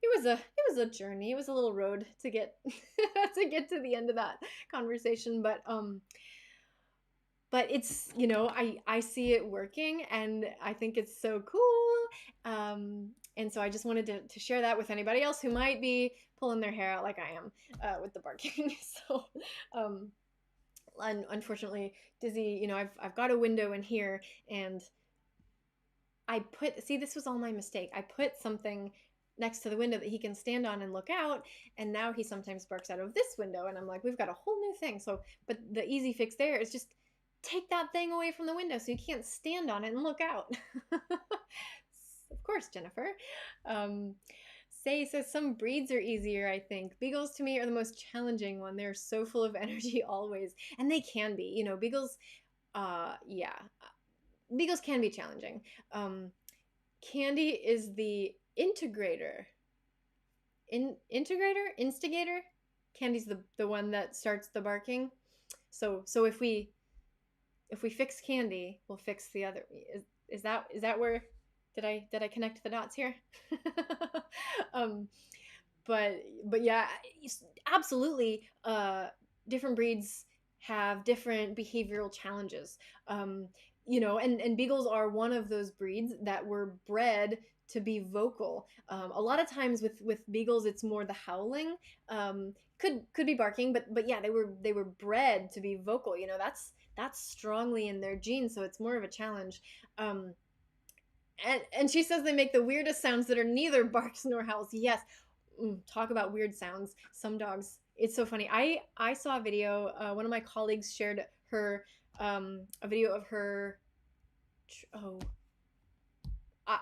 it was a journey. It was a little road to get to get to the end of that conversation, but it's, I see it working, and I think it's so cool. And so I just wanted to share that with anybody else who might be pulling their hair out like I am with the barking. So unfortunately, Dizzy, I've got a window in here, and this was all my mistake. I put something next to the window that he can stand on and look out, and now he sometimes barks out of this window, and I'm like, we've got a whole new thing. So, but the easy fix there is just take that thing away from the window so you can't stand on it and look out. Of course, Jennifer. Say says some breeds are easier, I think. Beagles to me are the most challenging one. They're so full of energy always. And they can be. Beagles, yeah. Beagles can be challenging. Candy is the integrator. Instigator? Candy's the one that starts the barking. So if we fix Candy, we'll fix the other. Is that where did I connect the dots here? But yeah, absolutely. Different breeds have different behavioral challenges. And beagles are one of those breeds that were bred to be vocal. A lot of times with beagles, it's more the howling. Could be barking, but yeah, they were bred to be vocal. That's strongly in their genes, so it's more of a challenge. And she says they make the weirdest sounds that are neither barks nor howls. Yes, talk about weird sounds. Some dogs. It's so funny. I saw a video. One of my colleagues shared her a video of her. Oh, uh,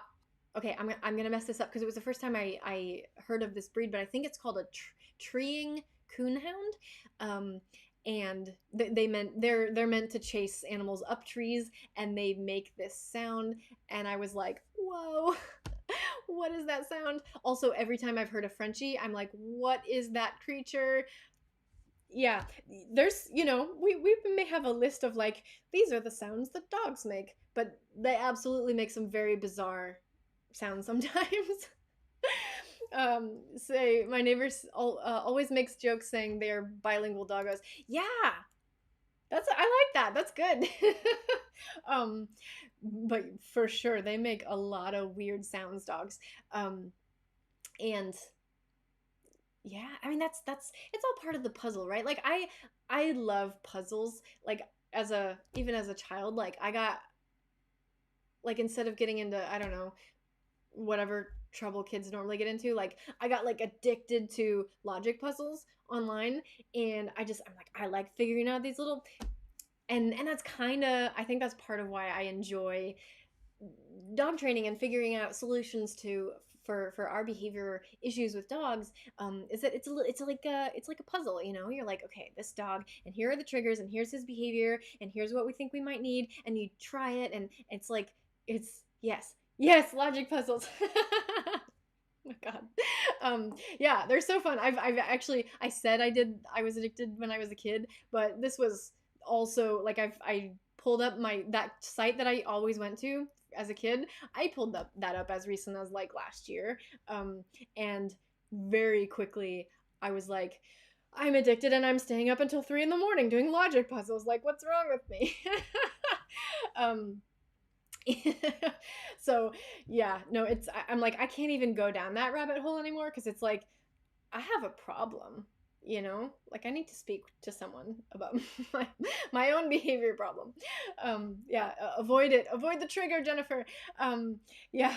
okay. I'm gonna mess this up because it was the first time I heard of this breed, but I think it's called a treeing coonhound. And they're meant to chase animals up trees, and they make this sound, and I was like, whoa. What is that sound? Also, every time I've heard a Frenchie, I'm like, what is that creature? Yeah, there's, we may have a list of like, these are the sounds that dogs make, but they absolutely make some very bizarre sounds sometimes. Say my neighbors always makes jokes saying they're bilingual doggos. Yeah, I like that. That's good. um, but for sure, they make a lot of weird sounds, dogs. And yeah, I mean that's it's all part of the puzzle, right? Like I love puzzles. Like even as a child, like I got like instead of getting into, I don't know, whatever trouble kids normally get into, like I got like addicted to logic puzzles online, and I'm like, I like figuring out these little, and that's kind of, I think that's part of why I enjoy dog training and figuring out solutions to for our behavior issues with dogs. Is that it's like a puzzle, you're like, okay, this dog, and here are the triggers, and here's his behavior, and here's what we think we might need, and you try it, and it's like, it's yes, logic puzzles. Oh my god. Yeah, they're so fun. I've actually, I said I was addicted when I was a kid, but this was also like, I pulled up that site that I always went to as a kid. I pulled that up as recent as like last year. And very quickly I was like, I'm addicted and I'm staying up until 3 in the morning doing logic puzzles. Like, what's wrong with me? um so yeah, no, I'm like, I can't even go down that rabbit hole anymore, because it's like, I have a problem, like I need to speak to someone about my own behavior problem. Yeah, avoid the trigger, Jennifer. Yeah,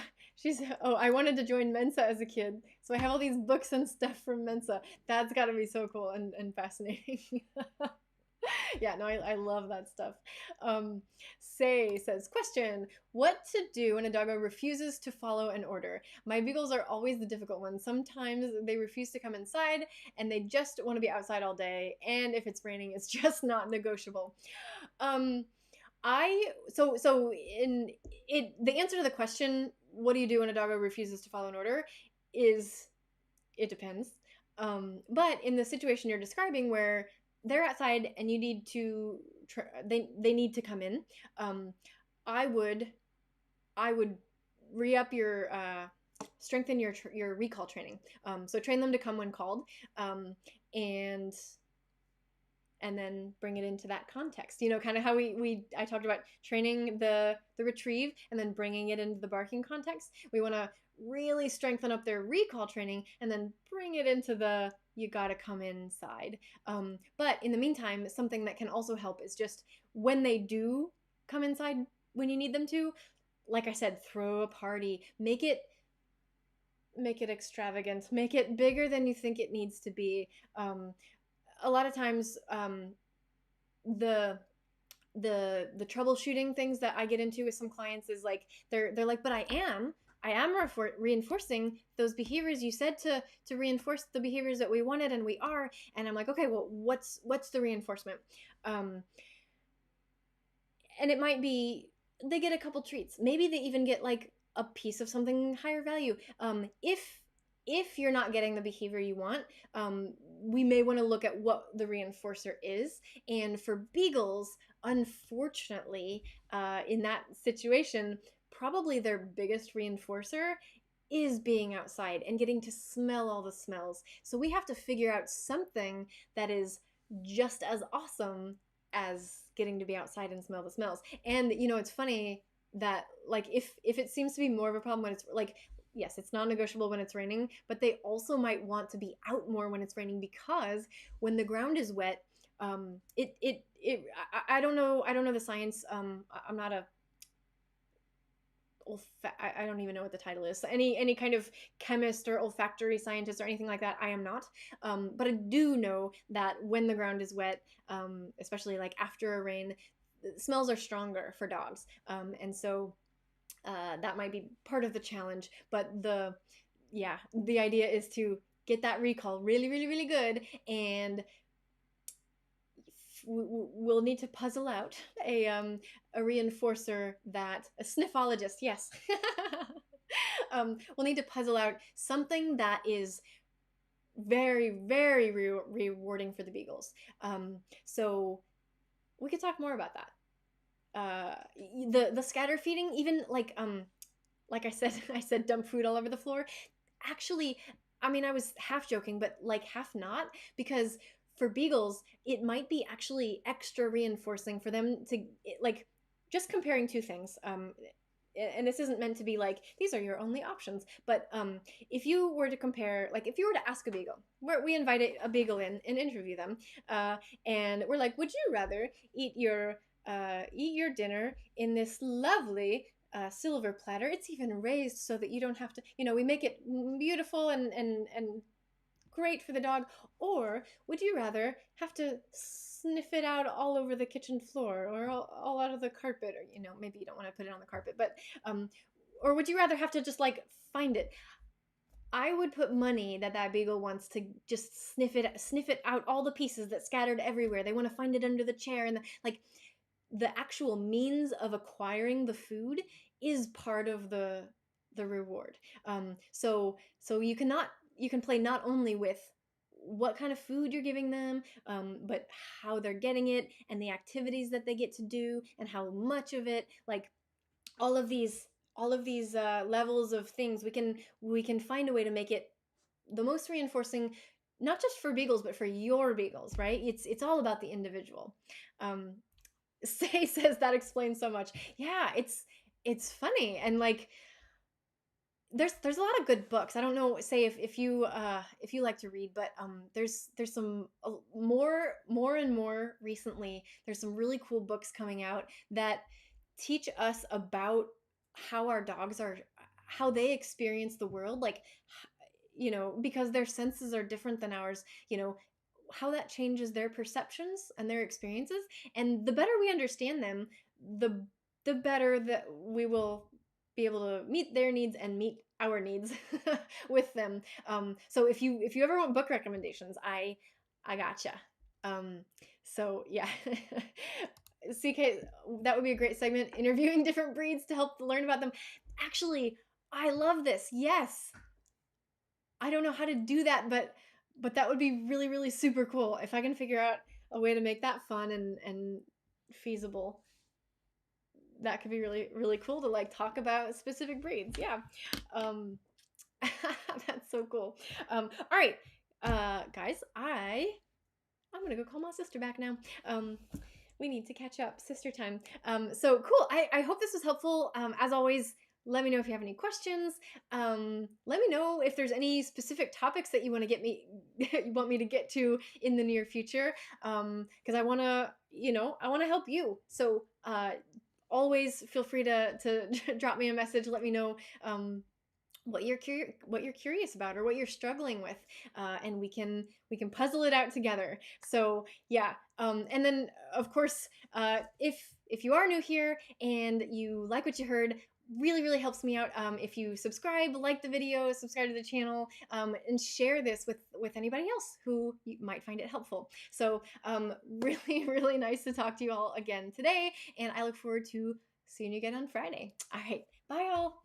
oh, I wanted to join Mensa as a kid, so I have all these books and stuff from Mensa. That's got to be so cool and fascinating. Yeah, no, I love that stuff. Say says, question, what to do when a doggo refuses to follow an order? My beagles are always the difficult ones. Sometimes they refuse to come inside, and they just want to be outside all day, and if it's raining, it's just not negotiable. The answer to the question, what do you do when a doggo refuses to follow an order, is it depends. But in the situation you're describing, where they're outside and you need to they need to come in, I would re-up your strengthen your recall training. So train them to come when called, and then bring it into that context. Kind of how I talked about training the retrieve and then bringing it into the barking context. We want to really strengthen up their recall training and then bring it into the you gotta come inside. But in the meantime, something that can also help is just when they do come inside when you need them to, like I said, throw a party, make it extravagant, make it bigger than you think it needs to be. A lot of times, the troubleshooting things that I get into with some clients is like, they're like, but I am reinforcing those behaviors you said to reinforce the behaviors that we wanted, and we are. And I'm like, okay, well, what's the reinforcement? And it might be they get a couple treats. Maybe they even get like a piece of something higher value. If you're not getting the behavior you want, we may want to look at what the reinforcer is. And for beagles, unfortunately, in that situation, probably their biggest reinforcer is being outside and getting to smell all the smells. So we have to figure out something that is just as awesome as getting to be outside and smell the smells. And it's funny that, like, if it seems to be more of a problem when it's like, yes, it's non-negotiable when it's raining, but they also might want to be out more when it's raining, because when the ground is wet, I don't know the science. I'm not a I don't even know what the title is. So any kind of chemist or olfactory scientist or anything like that. I am not. But I do know that when the ground is wet, especially like after a rain, smells are stronger for dogs. And so that might be part of the challenge. But the idea is to get that recall really, really, really good, and we'll need to puzzle out a reinforcer that a sniffologist, yes. We'll need to puzzle out something that is very, very rewarding for the beagles. So we could talk more about that. The scatter feeding, even like I said, I said dump food all over the floor. Actually, I mean, I was half joking, but like half not, because for beagles, it might be actually extra reinforcing for them to like just comparing two things. And this isn't meant to be like these are your only options, but if you were to compare, like if you were to ask a beagle, we invited a beagle in and interview them, and we're like, would you rather eat your dinner in this lovely silver platter? It's even raised so that you don't have to, we make it beautiful and great for the dog. Or would you rather have to sniff it out all over the kitchen floor or all out of the carpet? Or, maybe you don't want to put it on the carpet, but, or would you rather have to just like find it? I would put money that beagle wants to just sniff it out, all the pieces that scattered everywhere. They want to find it under the chair, and the actual means of acquiring the food is part of the reward. So you can play not only with what kind of food you're giving them, but how they're getting it and the activities that they get to do and how much of it, like all of these levels of things, we can find a way to make it the most reinforcing, not just for beagles but for your beagles, right? It's all about the individual. Say says that explains so much. Yeah, it's funny, and like there's a lot of good books. I don't know, say if you like to read, but there's some more and more recently. There's some really cool books coming out that teach us about how our dogs are, how they experience the world, like because their senses are different than ours. How that changes their perceptions and their experiences, and the better we understand them, the better that we will be able to meet their needs and meet our needs with them. So if you ever want book recommendations, I gotcha. So yeah. CK, that would be a great segment, interviewing different breeds to help learn about them. Actually, I love this. Yes. I don't know how to do that, but that would be really, really super cool if I can figure out a way to make that fun and feasible. That could be really, really cool to like talk about specific breeds. Yeah. That's so cool. All right, guys, I'm gonna go call my sister back now. We need to catch up, sister time. So cool. I hope this was helpful. As always, let me know if you have any questions. Let me know if there's any specific topics that you want to you want me to get to in the near future. Because I want to help you. So always feel free to drop me a message. Let me know what you're curious about or what you're struggling with, and we can puzzle it out together. So yeah, and then of course, if you are new here and you like what you heard, really, really helps me out if you subscribe, like the video, subscribe to the channel, and share this with anybody else who might find it helpful. So really, really nice to talk to you all again today, and I look forward to seeing you again on Friday. All right, bye all.